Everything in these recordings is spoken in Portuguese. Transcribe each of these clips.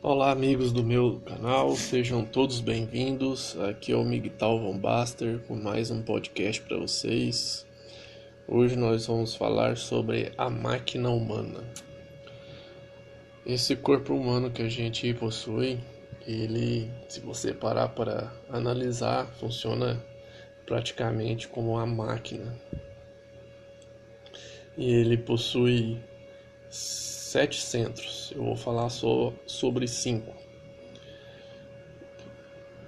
Olá, amigos do meu canal, sejam todos bem-vindos. Aqui é o Miguel Von Baster com mais um podcast para vocês. Hoje nós vamos falar sobre a máquina humana. Esse corpo humano que a gente possui, ele, se você parar para analisar, funciona praticamente como uma máquina. E ele possui 7 centros. Eu vou falar só sobre 5.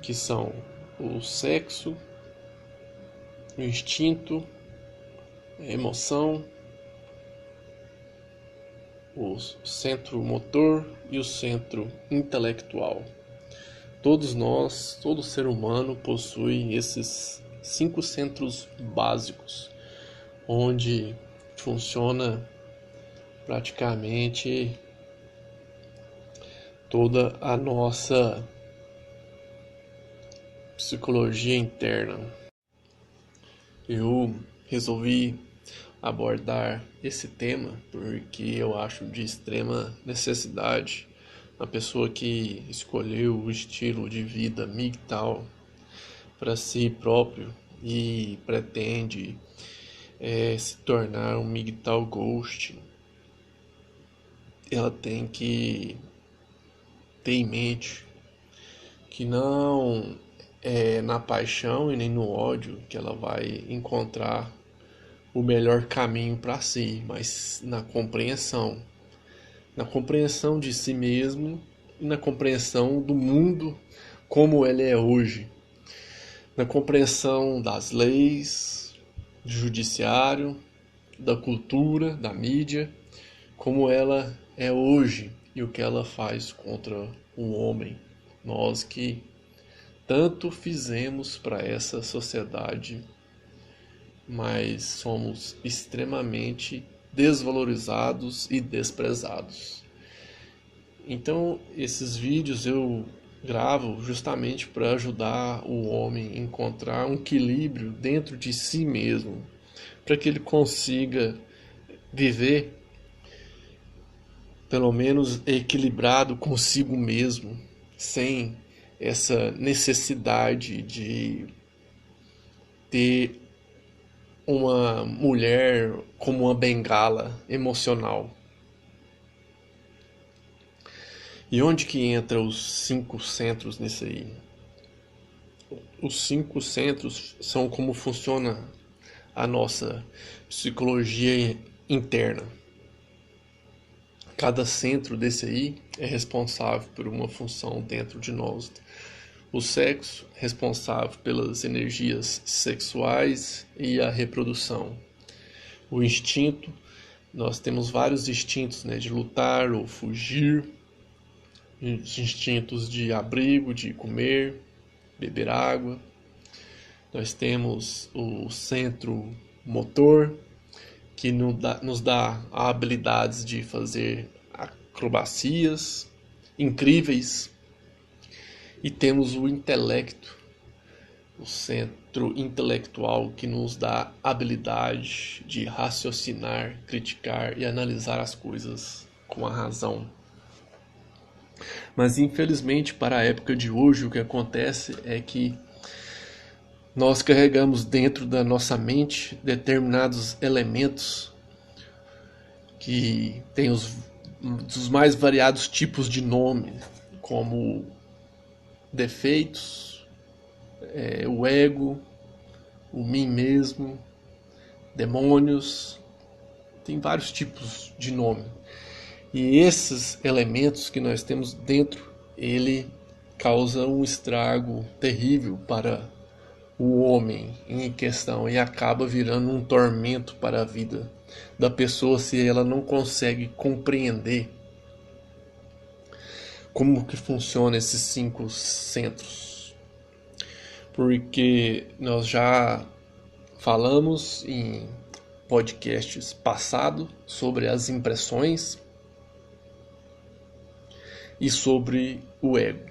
Que são o sexo, o instinto, a emoção, o centro motor e o centro intelectual. Todos nós, todo ser humano possui esses 5 centros básicos, onde funciona praticamente toda a nossa psicologia interna. Eu resolvi abordar esse tema porque eu acho de extrema necessidade a pessoa que escolheu o estilo de vida MGTOW para si próprio e pretende se tornar um MGTOW Ghost. Ela tem que ter em mente que não é na paixão e nem no ódio que ela vai encontrar o melhor caminho para si, mas na compreensão de si mesmo e na compreensão do mundo como ele é hoje, na compreensão das leis, do judiciário, da cultura, da mídia, como ela é hoje e o que ela faz contra o homem. Nós que tanto fizemos para essa sociedade, mas somos extremamente desvalorizados e desprezados. Então, esses vídeos eu gravo justamente para ajudar o homem a encontrar um equilíbrio dentro de si mesmo, para que ele consiga viver pelo menos equilibrado consigo mesmo, sem essa necessidade de ter uma mulher como uma bengala emocional. E onde que entra os 5 centros nisso aí? Os 5 centros são como funciona a nossa psicologia interna. Cada centro desse aí é responsável por uma função dentro de nós. O sexo, responsável pelas energias sexuais e a reprodução. O instinto, nós temos vários instintos, de lutar ou fugir. Os instintos de abrigo, de comer, beber água. Nós temos o centro motor, que nos dá habilidades de fazer acrobacias incríveis. E temos o intelecto, o centro intelectual, que nos dá habilidade de raciocinar, criticar e analisar as coisas com a razão. Mas infelizmente para a época de hoje o que acontece é que nós carregamos dentro da nossa mente determinados elementos que têm os mais variados tipos de nome, como defeitos, o ego, o mim mesmo, demônios, tem vários tipos de nome. E esses elementos que nós temos dentro, ele causa um estrago terrível para o homem em questão e acaba virando um tormento para a vida da pessoa se ela não consegue compreender como que funciona esses 5 centros. Porque nós já falamos em podcasts passados sobre as impressões e sobre o ego.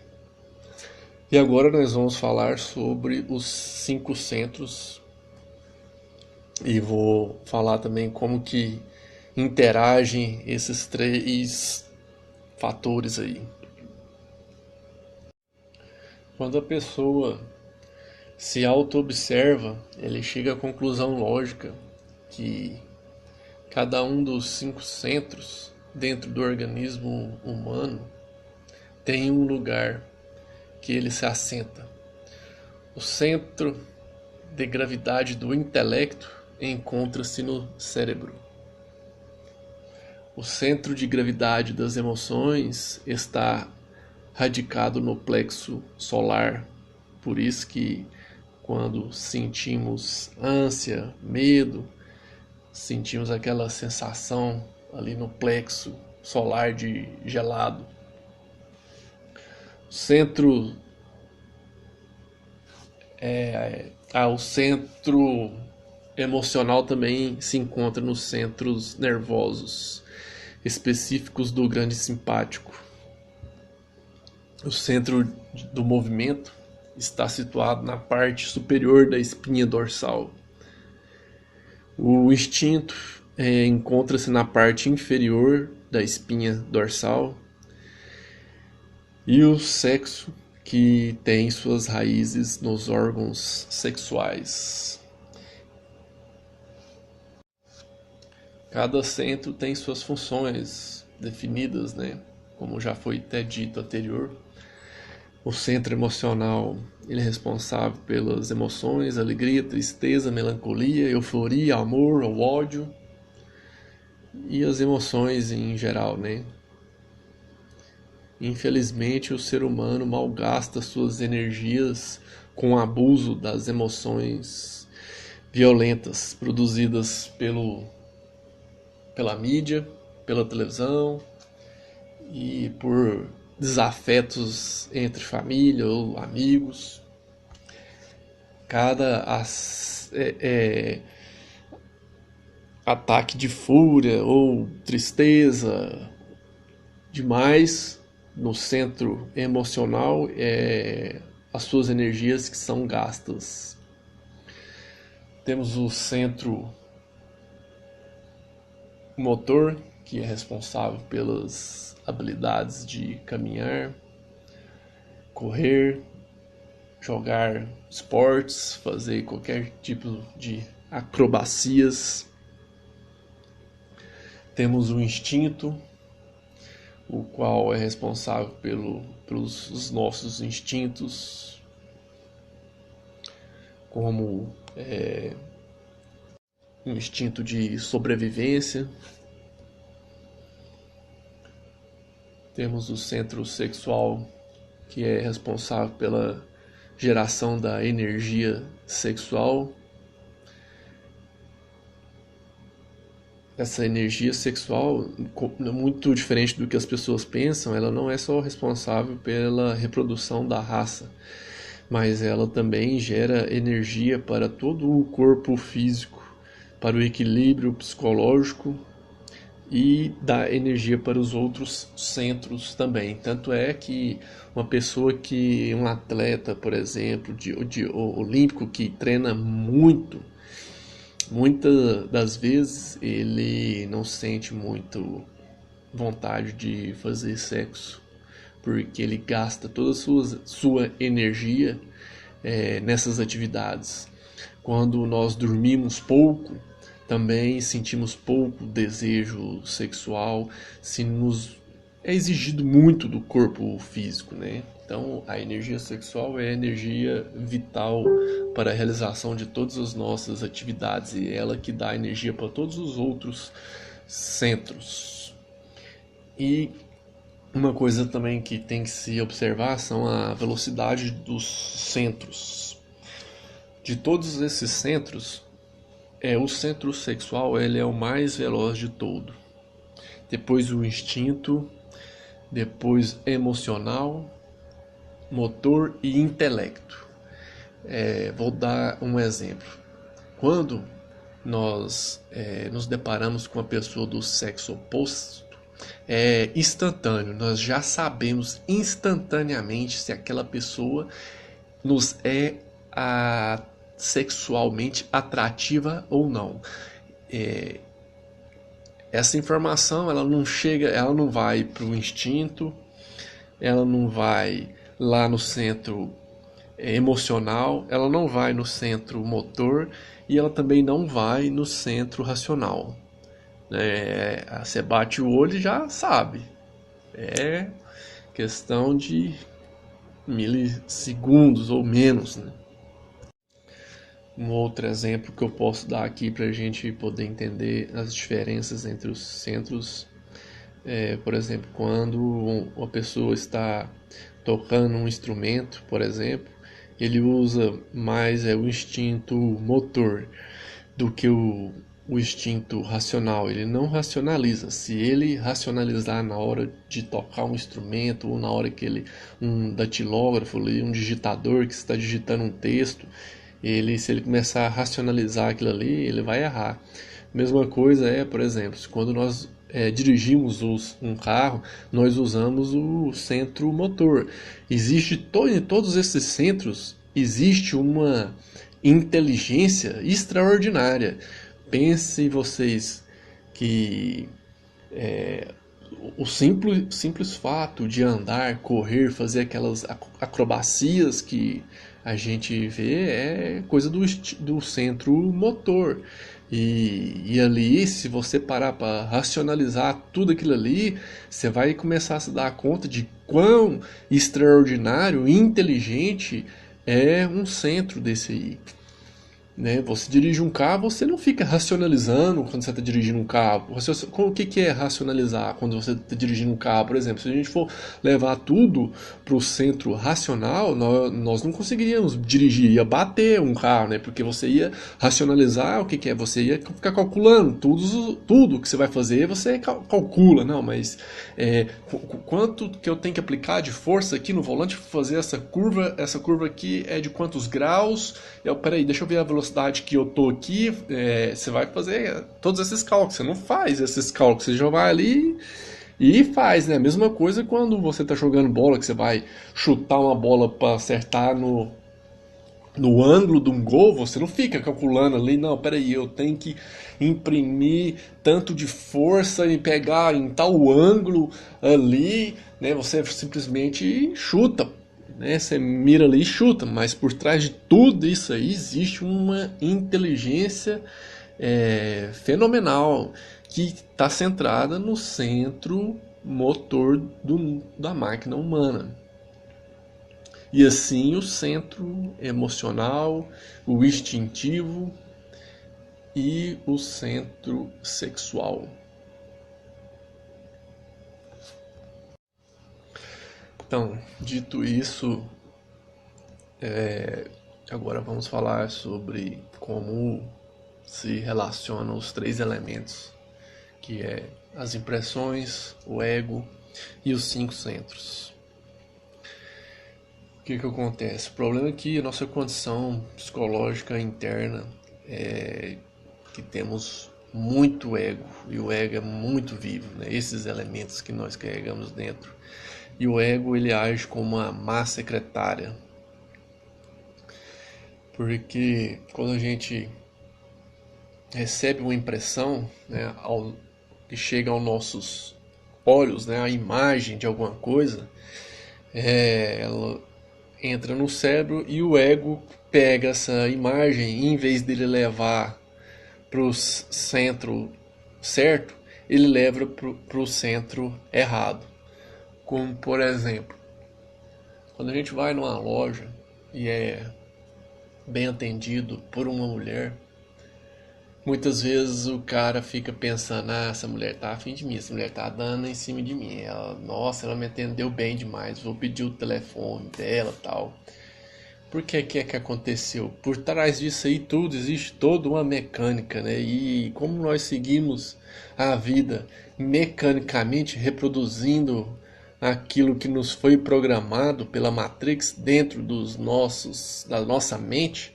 E agora nós vamos falar sobre os 5 centros e vou falar também como que interagem esses 3 fatores aí. Quando a pessoa se auto-observa, ele chega à conclusão lógica que cada um dos 5 centros dentro do organismo humano tem um lugar que ele se assenta. O centro de gravidade do intelecto encontra-se no cérebro. O centro de gravidade das emoções está radicado no plexo solar. Por isso que quando sentimos ânsia, medo, sentimos aquela sensação ali no plexo solar de gelado. O centro emocional também se encontra nos centros nervosos específicos do grande simpático. O centro do movimento está situado na parte superior da espinha dorsal. O instinto encontra-se na parte inferior da espinha dorsal. E o sexo, que tem suas raízes nos órgãos sexuais. Cada centro tem suas funções definidas, né? Como já foi até dito anterior. O centro emocional, ele é responsável pelas emoções, alegria, tristeza, melancolia, euforia, amor, o ódio e as emoções em geral, né? Infelizmente, o ser humano malgasta suas energias com o abuso das emoções violentas produzidas pela mídia, pela televisão e por desafetos entre família ou amigos. Cada ataque de fúria ou tristeza demais no centro emocional as suas energias que são gastas. Temos o centro motor, que é responsável pelas habilidades de caminhar, correr, jogar esportes, fazer qualquer tipo de acrobacias. Temos o instinto, o qual é responsável pelos nossos instintos, como um instinto de sobrevivência. Temos o centro sexual, que é responsável pela geração da energia sexual. Essa energia sexual, muito diferente do que as pessoas pensam, ela não é só responsável pela reprodução da raça, mas ela também gera energia para todo o corpo físico, para o equilíbrio psicológico e dá energia para os outros centros também. Tanto é que um atleta, por exemplo, de olímpico que treina muito, muitas das vezes ele não sente muito vontade de fazer sexo, porque ele gasta toda a sua energia nessas atividades. Quando nós dormimos pouco, também sentimos pouco desejo sexual, se nos é exigido muito do corpo físico, né? Então, a energia sexual é a energia vital para a realização de todas as nossas atividades e ela que dá energia para todos os outros centros. E uma coisa também que tem que se observar são a velocidade dos centros. De todos esses centros, o centro sexual ele é o mais veloz de todo. Depois o instinto, depois emocional, motor e intelecto. Vou dar um exemplo. Quando nós nos deparamos com a pessoa do sexo oposto, é instantâneo. Nós já sabemos instantaneamente se aquela pessoa nos é sexualmente atrativa ou não. Essa informação ela não vai para o instinto, ela não vai lá no centro emocional, ela não vai no centro motor e ela também não vai no centro racional. Você bate o olho e já sabe. É questão de milissegundos ou menos, né? Um outro exemplo que eu posso dar aqui para a gente poder entender as diferenças entre os centros por exemplo, quando uma pessoa está tocando um instrumento, por exemplo, ele usa mais o instinto motor do que o instinto racional. Ele não racionaliza. Se ele racionalizar na hora de tocar um instrumento ou na hora que um datilógrafo, um digitador que está digitando um texto, se ele começar a racionalizar aquilo ali, ele vai errar. Mesma coisa por exemplo, quando nós dirigimos um carro, nós usamos o centro motor. Em todos esses centros existe uma inteligência extraordinária. Pense vocês que o simples fato de andar, correr, fazer aquelas acrobacias que a gente vê é coisa do centro motor. E ali, se você parar para racionalizar tudo aquilo ali, você vai começar a se dar conta de quão extraordinário e inteligente é um centro desse aí. Né? Você dirige um carro, você não fica racionalizando quando você está dirigindo um carro. O que é racionalizar quando você está dirigindo um carro, por exemplo? Se a gente for levar tudo para o centro racional, nós não conseguiríamos dirigir, ia bater um carro, né? Porque você ia racionalizar o que é, você ia ficar calculando tudo que você vai fazer, você calcula, não, mas quanto que eu tenho que aplicar de força aqui no volante para fazer essa curva aqui é de quantos graus? Peraí, deixa eu ver a velocidade que eu tô aqui, você vai fazer todos esses cálculos. Você não faz esses cálculos, você já vai ali e faz, né? A mesma coisa quando você tá jogando bola, que você vai chutar uma bola para acertar no ângulo de um gol, você não fica calculando ali, não, peraí, eu tenho que imprimir tanto de força e pegar em tal ângulo ali, né? Você simplesmente chuta, né? Você mira ali e chuta, mas por trás de tudo isso aí existe uma inteligência fenomenal que está centrada no centro motor da máquina humana. E assim o centro emocional, o instintivo e o centro sexual. Então, dito isso, agora vamos falar sobre como se relacionam os três elementos, que é as impressões, o ego e os 5 centros. O que acontece? O problema é que a nossa condição psicológica interna é que temos muito ego, e o ego é muito vivo, né? Esses elementos que nós carregamos dentro. E o ego ele age como uma má secretária. Porque quando a gente recebe uma impressão, né, que chega aos nossos olhos, né, a imagem de alguma coisa, ela entra no cérebro e o ego pega essa imagem e em vez dele levar para o centro certo, ele leva para o centro errado. Como, por exemplo, quando a gente vai numa loja e é bem atendido por uma mulher, muitas vezes o cara fica pensando, essa mulher tá afim de mim, essa mulher tá dando em cima de mim, nossa, ela me atendeu bem demais, vou pedir o telefone dela e tal. Por que que aconteceu? Por trás disso aí tudo existe toda uma mecânica, né? E como nós seguimos a vida mecanicamente reproduzindo aquilo que nos foi programado pela Matrix dentro da nossa mente,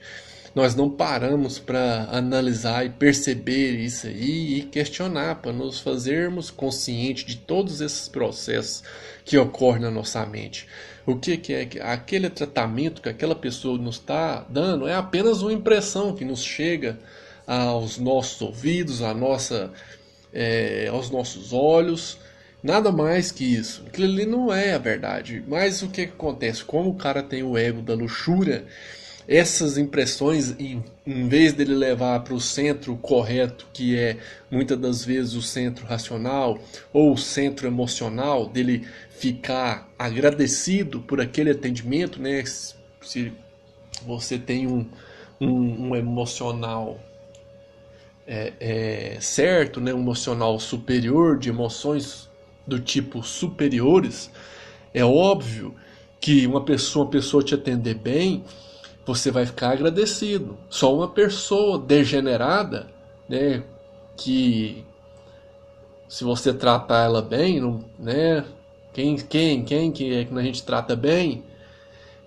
nós não paramos para analisar e perceber isso aí e questionar, para nos fazermos conscientes de todos esses processos que ocorrem na nossa mente. O que é aquele tratamento que aquela pessoa nos está dando é apenas uma impressão que nos chega aos nossos ouvidos, aos nossos olhos, Nada mais que isso. Aquilo ali não é a verdade. Mas o que que acontece? Como o cara tem o ego da luxúria, essas impressões, em vez dele levar para o centro correto, que é muitas das vezes o centro racional ou o centro emocional, dele ficar agradecido por aquele atendimento, né? Se você tem um emocional certo, né, um emocional superior, de emoções do tipo superiores, é óbvio que uma pessoa te atender bem, você vai ficar agradecido. Só uma pessoa degenerada, né, que se você tratar ela bem, não, né, quem que é que a gente trata bem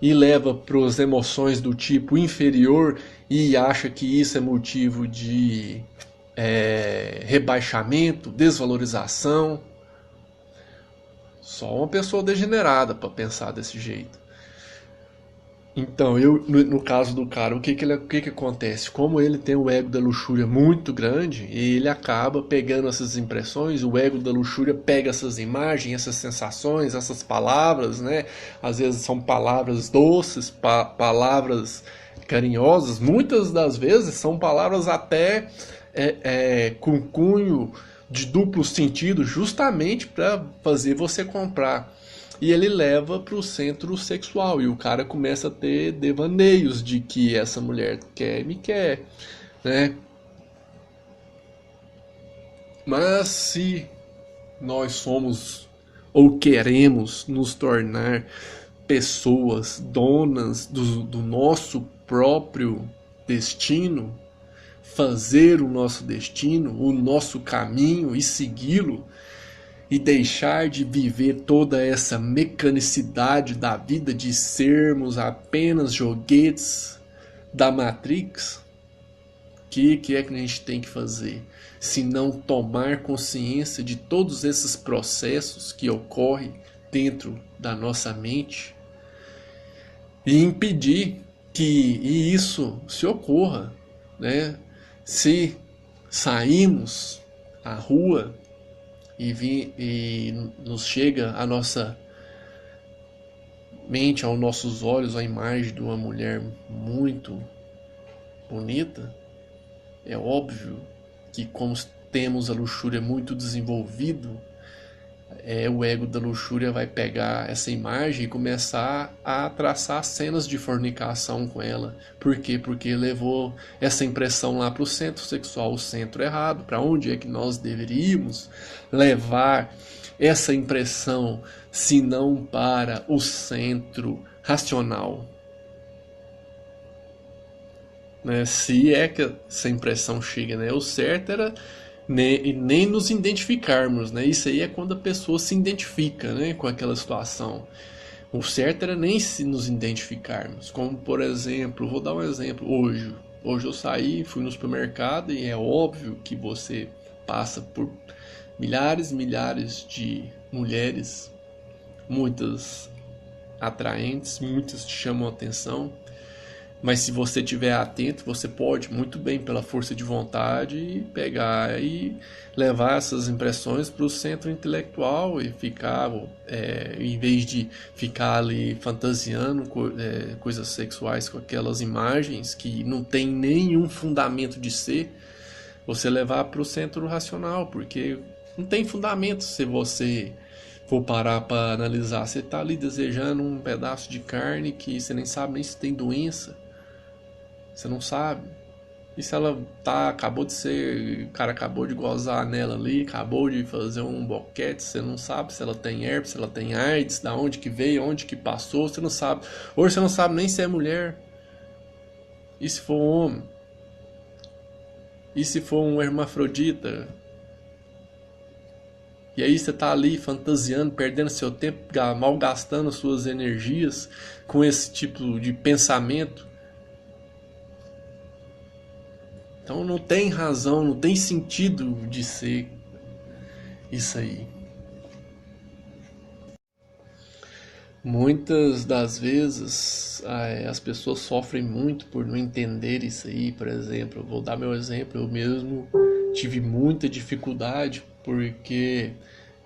e leva para as emoções do tipo inferior e acha que isso é motivo de rebaixamento, desvalorização. Só uma pessoa degenerada para pensar desse jeito. Então, no caso do cara, o que que acontece? Como ele tem o ego da luxúria muito grande, ele acaba pegando essas impressões, o ego da luxúria pega essas imagens, essas sensações, essas palavras, né? Às vezes são palavras doces, palavras carinhosas, muitas das vezes são palavras até com cunho de duplo sentido, justamente para fazer você comprar. E ele leva para o centro sexual e o cara começa a ter devaneios de que essa mulher quer me quer, né? Mas se nós somos ou queremos nos tornar pessoas donas do nosso próprio destino, fazer o nosso destino, o nosso caminho e segui-lo, e deixar de viver toda essa mecanicidade da vida de sermos apenas joguetes da Matrix, que é que a gente tem que fazer? Se não tomar consciência de todos esses processos que ocorrem dentro da nossa mente e impedir que isso se ocorra, né? Se saímos à rua e nos chega à nossa mente, aos nossos olhos, a imagem de uma mulher muito bonita, é óbvio que como temos a luxúria muito desenvolvido, o ego da luxúria vai pegar essa imagem e começar a traçar cenas de fornicação com ela. Por quê? Porque levou essa impressão lá para o centro sexual, o centro errado. Para onde é que nós deveríamos levar essa impressão, se não para o centro racional? Né? Se é que essa impressão chega, né? O certo era nem nos identificarmos, né? Isso aí é quando a pessoa se identifica, né, com aquela situação. O certo era nem se nos identificarmos. Como, por exemplo, vou dar um exemplo. Hoje eu saí, fui no supermercado e é óbvio que você passa por milhares e milhares de mulheres, muitas atraentes, muitas te chamam a atenção. Mas se você estiver atento, você pode muito bem, pela força de vontade, pegar e levar essas impressões para o centro intelectual e ficar, em vez de ficar ali fantasiando coisas sexuais com aquelas imagens que não tem nenhum fundamento de ser, você levar para o centro racional, porque não tem fundamento se você for parar para analisar. Você está ali desejando um pedaço de carne que você nem sabe nem se tem doença. Você não sabe. E se ela acabou de ser, o cara acabou de gozar nela ali, acabou de fazer um boquete, você não sabe se ela tem herpes, se ela tem AIDS, da onde que veio, onde que passou, você não sabe. Hoje você não sabe nem se é mulher. E se for um homem? E se for um hermafrodita? E aí você tá ali fantasiando, perdendo seu tempo, malgastando suas energias com esse tipo de pensamento. Então não tem razão, não tem sentido de ser isso aí. Muitas das vezes as pessoas sofrem muito por não entender isso aí. Por exemplo, eu vou dar meu exemplo, eu mesmo tive muita dificuldade porque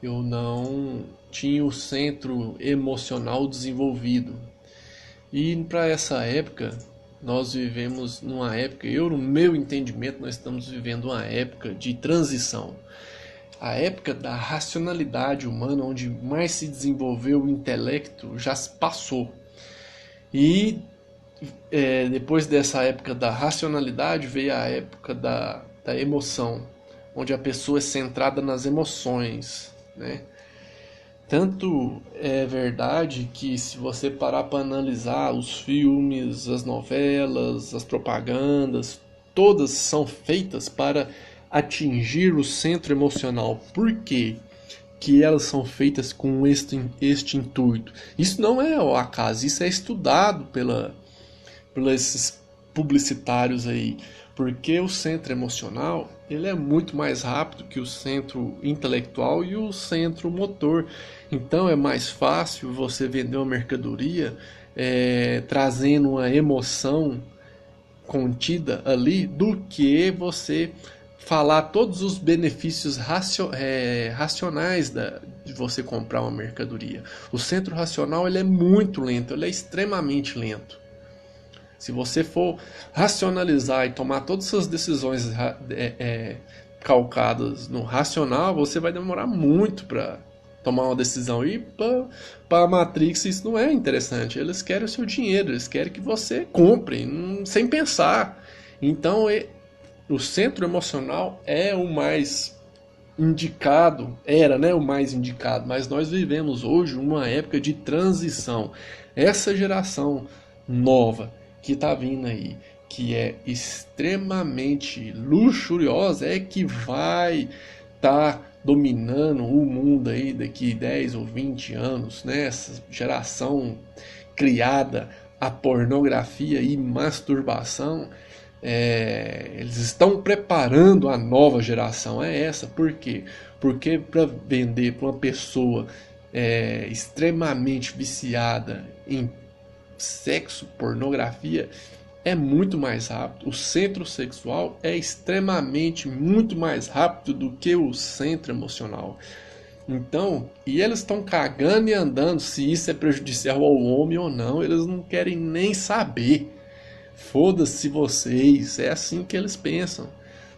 eu não tinha o centro emocional desenvolvido. E para essa época, nós vivemos numa época, no meu entendimento, nós estamos vivendo uma época de transição. A época da racionalidade humana, onde mais se desenvolveu o intelecto, já se passou. E depois dessa época da racionalidade veio a época da emoção, onde a pessoa é centrada nas emoções, né? Tanto é verdade que, se você parar para analisar os filmes, as novelas, as propagandas, todas são feitas para atingir o centro emocional. Por quê que elas são feitas com este intuito? Isso não é ao acaso, isso é estudado por esses publicitários aí. Porque o centro emocional, ele é muito mais rápido que o centro intelectual e o centro motor. Então é mais fácil você vender uma mercadoria trazendo uma emoção contida ali, do que você falar todos os benefícios racionais de você comprar uma mercadoria. O centro racional, ele é muito lento, ele é extremamente lento. Se você for racionalizar e tomar todas essas decisões calcadas no racional, você vai demorar muito para tomar uma decisão. E para a Matrix isso não é interessante. Eles querem o seu dinheiro, eles querem que você compre, sem pensar. Então o centro emocional é o mais indicado, era, né, o mais indicado, mas nós vivemos hoje uma época de transição. Essa geração nova que está vindo aí, que é extremamente luxuriosa, é que vai estar dominando o mundo aí daqui 10 ou 20 anos, né? Essa geração criada a pornografia e masturbação, eles estão preparando a nova geração, é essa. Por quê? Porque para vender para uma pessoa extremamente viciada em sexo, pornografia, é muito mais rápido. O centro sexual é extremamente muito mais rápido do que o centro emocional. Então, e eles estão cagando e andando se isso é prejudicial ao homem ou não. Eles não querem nem saber. Foda-se vocês. É assim que eles pensam.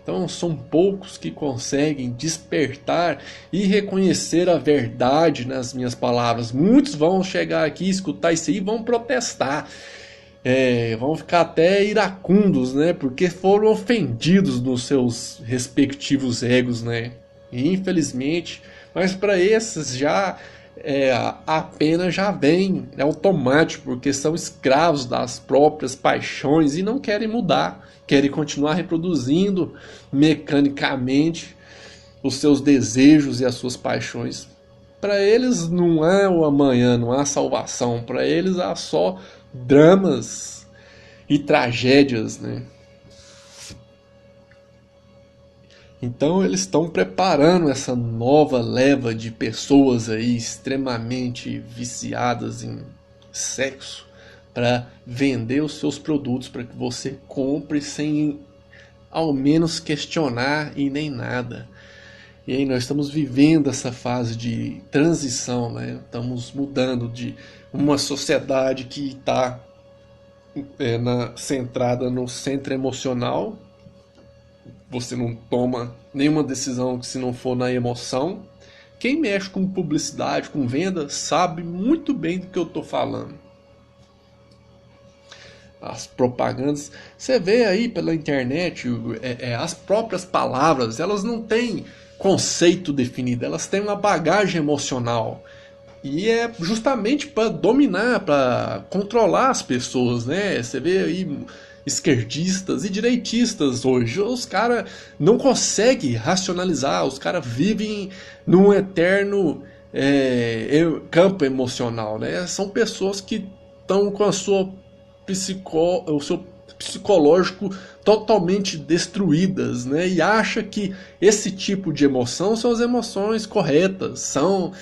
Então, são poucos que conseguem despertar e reconhecer a verdade nas minhas palavras. Muitos vão chegar aqui, escutar isso aí e vão protestar. Vão ficar até iracundos, né? Porque foram ofendidos nos seus respectivos egos, né? E, infelizmente, mas para esses já a pena já vem, é automático, porque são escravos das próprias paixões e não querem mudar, querem continuar reproduzindo mecanicamente os seus desejos e as suas paixões. Para eles não há o amanhã, não há salvação, para eles há só dramas e tragédias, né? Então eles estão preparando essa nova leva de pessoas aí extremamente viciadas em sexo para vender os seus produtos para que você compre sem ao menos questionar e nem nada. E aí nós estamos vivendo essa fase de transição, né? Estamos mudando de uma sociedade que está centrada no centro emocional. Você não toma nenhuma decisão que se não for na emoção. Quem mexe com publicidade, com venda, sabe muito bem do que eu estou falando. As propagandas, você vê aí pela internet, as próprias palavras, elas não têm conceito definido, elas têm uma bagagem emocional. E é justamente para dominar, para controlar as pessoas, né? Você vê aí esquerdistas e direitistas hoje, os caras não conseguem racionalizar, os caras vivem num eterno campo emocional, né? São pessoas que estão com o seu psicológico totalmente destruídas, né? E acha que esse tipo de emoção são as emoções corretas, são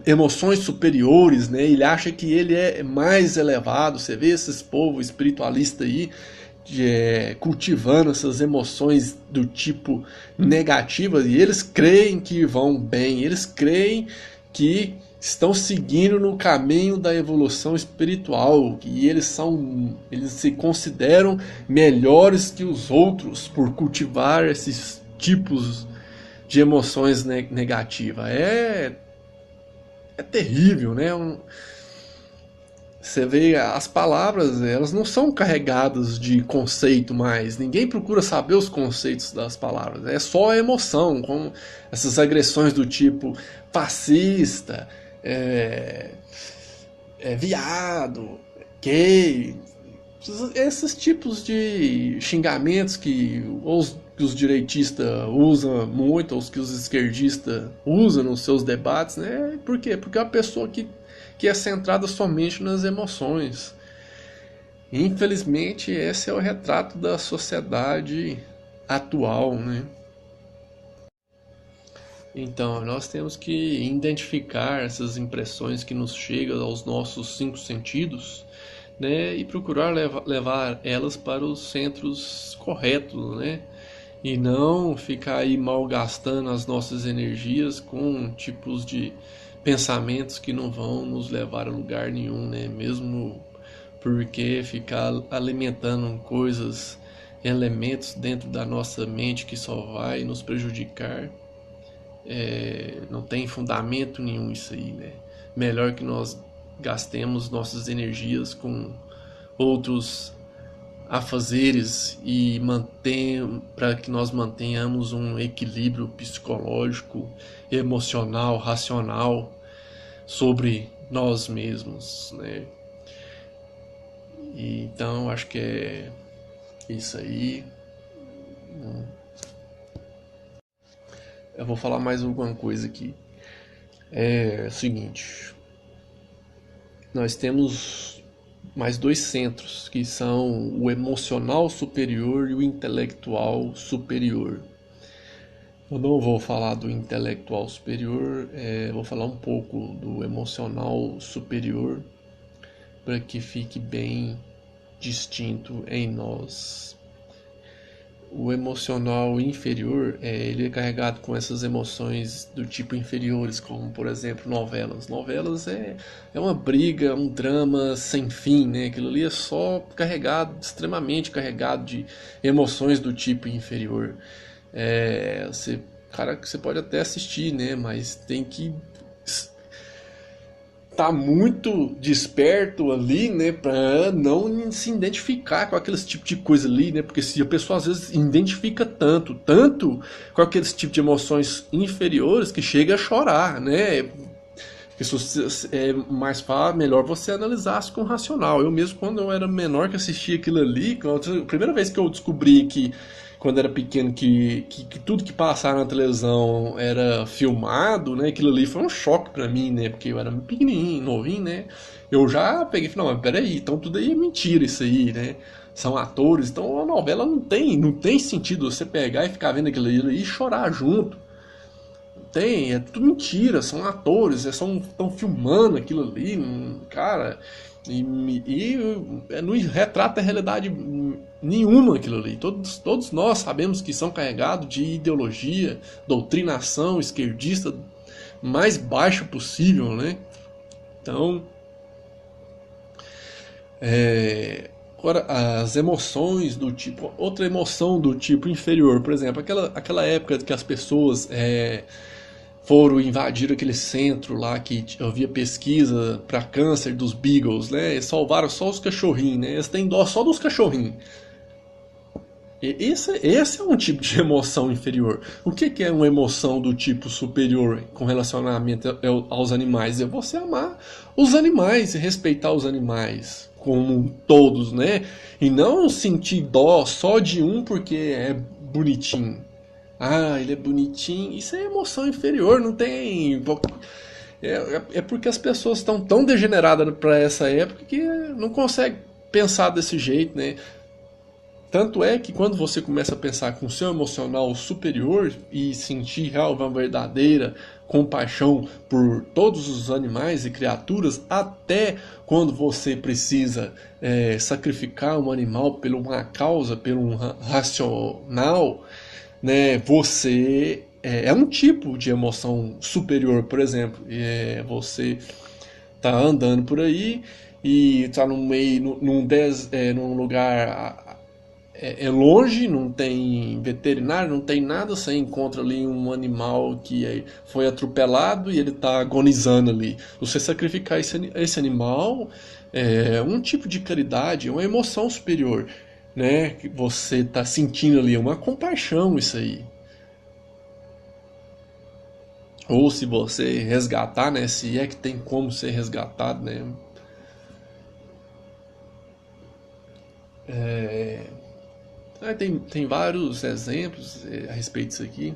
emoções superiores, né? Ele acha que ele é mais elevado. Você vê esses povos espiritualistas aí cultivando essas emoções do tipo negativas e eles creem que vão bem, eles creem que estão seguindo no caminho da evolução espiritual, que eles se consideram melhores que os outros por cultivar esses tipos de emoções negativas. É terrível, né? Você vê, as palavras, elas não são carregadas de conceito mais. Ninguém procura saber os conceitos das palavras. É só a emoção, como essas agressões do tipo fascista, viado, gay. Esses tipos de xingamentos que os direitistas usam muito, ou os que os esquerdistas usam nos seus debates, né? Por quê? Porque é uma pessoa que é centrada somente nas emoções. Infelizmente, esse é o retrato da sociedade atual, né? Então, nós temos que identificar essas impressões que nos chegam aos nossos cinco sentidos, né? E procurar levar elas para os centros corretos, né? E não ficar aí malgastando as nossas energias com tipos de pensamentos que não vão nos levar a lugar nenhum, né? Mesmo porque ficar alimentando coisas, elementos dentro da nossa mente que só vai nos prejudicar, não tem fundamento nenhum isso aí, né? Melhor que nós gastemos nossas energias com outros afazeres e para que nós mantenhamos um equilíbrio psicológico, emocional, racional sobre nós mesmos, né? E, então acho que é isso aí. Eu vou falar mais alguma coisa aqui. É o seguinte, nós temos mais dois centros, que são o emocional superior e o intelectual superior. Eu não vou falar do intelectual superior, vou falar um pouco do emocional superior, para que fique bem distinto em nós. O emocional inferior, ele é carregado com essas emoções do tipo inferiores, como por exemplo novelas. Novelas é uma briga, um drama sem fim, né? Aquilo ali é só carregado, extremamente carregado de emoções do tipo inferior. Você pode até assistir, né? Mas tem que tá muito desperto ali, né, pra não se identificar com aqueles tipo de coisa ali, né, porque se a pessoa às vezes identifica tanto com aqueles tipo de emoções inferiores que chega a chorar, né, isso é mais fácil, melhor você analisasse com racional. Eu mesmo, quando eu era menor que assistia aquilo ali, a primeira vez que eu descobri que quando era pequeno que tudo que passava na televisão era filmado, né? Aquilo ali foi um choque pra mim, né? Porque eu era pequenininho, novinho, né? Eu já peguei e falei, não, mas peraí, então tudo aí é mentira isso aí, né? São atores, então a novela não tem sentido você pegar e ficar vendo aquilo ali e chorar junto. Tem, é tudo mentira, são atores, estão filmando aquilo ali, cara, não retrata a realidade nenhuma aquilo ali. Todos nós sabemos que são carregados de ideologia, doutrinação esquerdista mais baixa possível, né? Então, agora, as emoções do tipo. Outra emoção do tipo inferior, por exemplo, aquela época que as pessoas foram invadir aquele centro lá que havia pesquisa para câncer dos Beagles, né? E salvaram só os cachorrinhos, né? Eles têm dó só dos cachorrinhos. Esse é um tipo de emoção inferior. O que é uma emoção do tipo superior com relacionamento aos animais? É você amar os animais e respeitar os animais como todos, né? E não sentir dó só de um porque é bonitinho. Ah, ele é bonitinho. Isso é emoção inferior, não tem. É porque as pessoas estão tão degeneradas para essa época que não conseguem pensar desse jeito, né? Tanto é que quando você começa a pensar com o seu emocional superior e sentir real, uma verdadeira compaixão por todos os animais e criaturas, até quando você precisa sacrificar um animal por uma causa, por um racional, né, você é um tipo de emoção superior. Por exemplo, você tá andando por aí e tá no meio, num lugar longe, não tem veterinário, não tem nada, você encontra ali um animal que foi atropelado e ele está agonizando ali. Você sacrificar esse animal é um tipo de caridade, é uma emoção superior, né? Que você está sentindo ali, uma compaixão, isso aí. Ou se você resgatar, né? Se é que tem como ser resgatado, né? Tem vários exemplos a respeito disso aqui.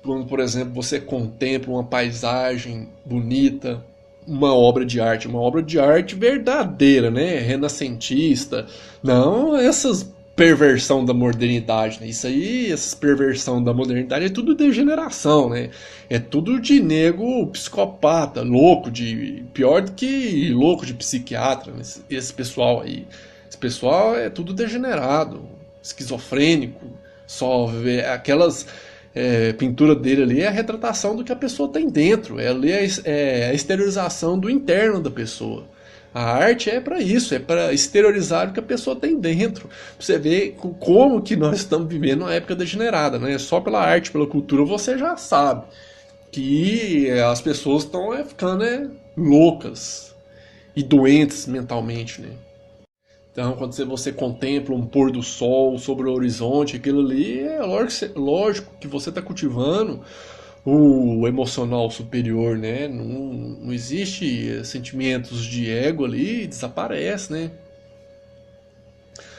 Quando, por exemplo, você contempla uma paisagem bonita, uma obra de arte verdadeira, né? Renascentista, não essas perversão da modernidade, né? Isso aí, essas perversão da modernidade é tudo degeneração, né? É tudo de nego psicopata, louco, de pior do que louco de psiquiatra, né? Esse pessoal aí. Esse pessoal é tudo degenerado, esquizofrênico, só vê aquelas pintura dele ali é a retratação do que a pessoa tem dentro. Ali é a exteriorização do interno da pessoa. A arte é para isso, é para exteriorizar o que a pessoa tem dentro. Pra você ver como que nós estamos vivendo uma época degenerada, né? Só pela arte, pela cultura, você já sabe que as pessoas estão ficando loucas e doentes mentalmente, né? Então, quando você contempla um pôr do sol sobre o horizonte, aquilo ali é lógico que você está cultivando o emocional superior, né? Não existe sentimentos de ego ali, desaparece, né?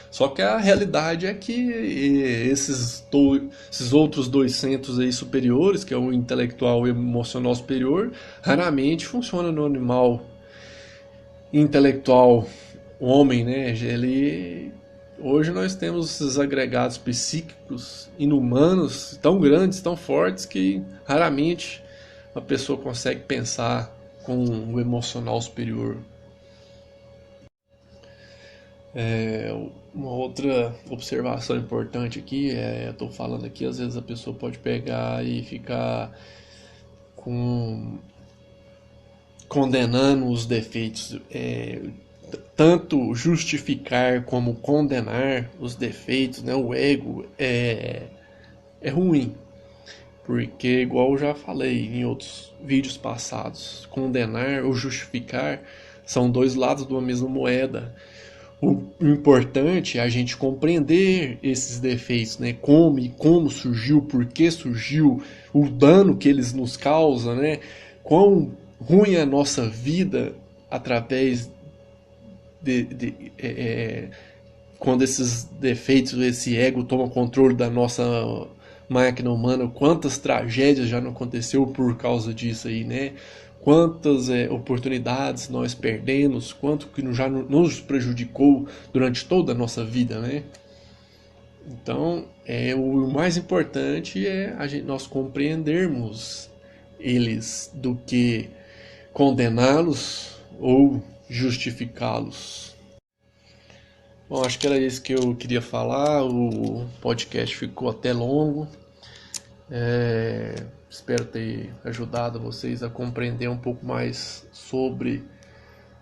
Só que a realidade é que esses outros dois centros aí superiores, que é o intelectual e o emocional superior, raramente funciona no animal intelectual, o homem, né? Hoje nós temos esses agregados psíquicos inumanos tão grandes, tão fortes que raramente uma pessoa consegue pensar com o emocional superior. Uma outra observação importante aqui eu estou falando aqui, às vezes a pessoa pode pegar e ficar com condenando os defeitos, tanto justificar como condenar os defeitos, né? O ego é ruim, porque igual eu já falei em outros vídeos passados, condenar ou justificar são dois lados de uma mesma moeda. O importante é a gente compreender esses defeitos, né? Como surgiu, por que surgiu, o dano que eles nos causam, né? Quão ruim é a nossa vida através quando esses defeitos, esse ego toma controle da nossa máquina humana, quantas tragédias já não aconteceu por causa disso aí, né? Quantas oportunidades nós perdemos, quanto que já nos prejudicou durante toda a nossa vida, né? Então, o mais importante é nós compreendermos eles do que condená-los ou justificá-los. Bom, acho que era isso que eu queria falar. O podcast ficou até longo. Espero ter ajudado vocês a compreender um pouco mais sobre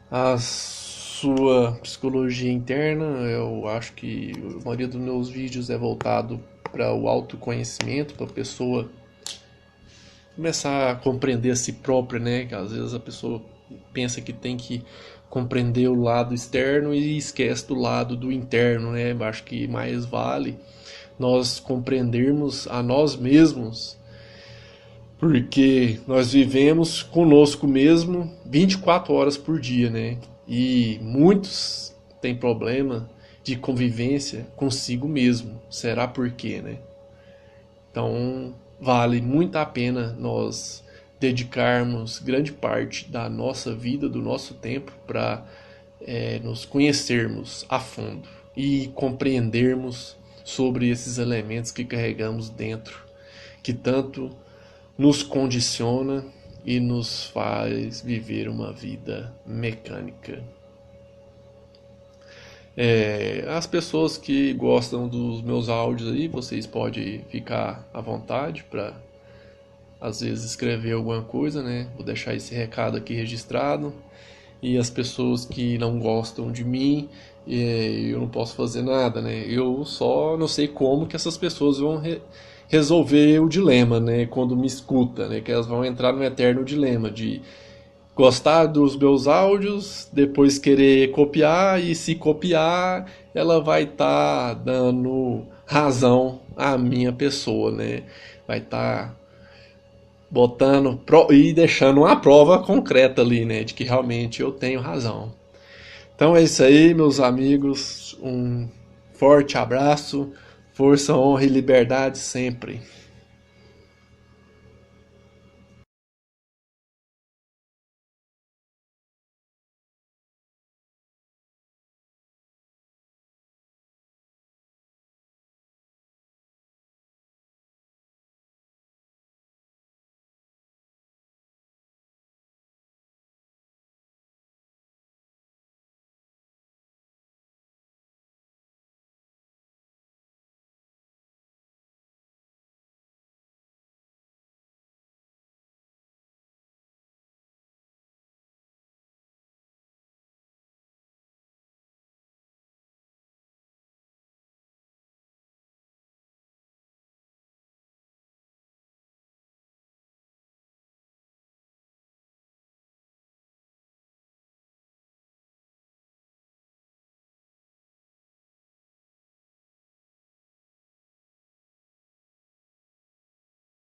a sua psicologia interna. Eu acho que a maioria dos meus vídeos é voltado para o autoconhecimento, para a pessoa começar a compreender a si própria, né? Que às vezes a pessoa pensa que tem que compreender o lado externo e esquece do lado do interno, né? Acho que mais vale nós compreendermos a nós mesmos, porque nós vivemos conosco mesmo 24 horas por dia, né? E muitos têm problema de convivência consigo mesmo. Será por quê, né? Então, vale muito a pena nós dedicarmos grande parte da nossa vida, do nosso tempo, para nos conhecermos a fundo. e compreendermos sobre esses elementos que carregamos dentro, que tanto nos condiciona e nos faz viver uma vida mecânica. As pessoas que gostam dos meus áudios aí, vocês podem ficar à vontade para às vezes escrever alguma coisa, né? Vou deixar esse recado aqui registrado. E as pessoas que não gostam de mim, eu não posso fazer nada, né? Eu só não sei como que essas pessoas vão resolver o dilema, né? Quando me escuta, né? Que elas vão entrar no eterno dilema de gostar dos meus áudios, depois querer copiar, e se copiar, ela vai estar dando razão à minha pessoa, né? Vai estar botando e deixando uma prova concreta ali, né, de que realmente eu tenho razão. Então é isso aí, meus amigos. Um forte abraço, força, honra e liberdade sempre.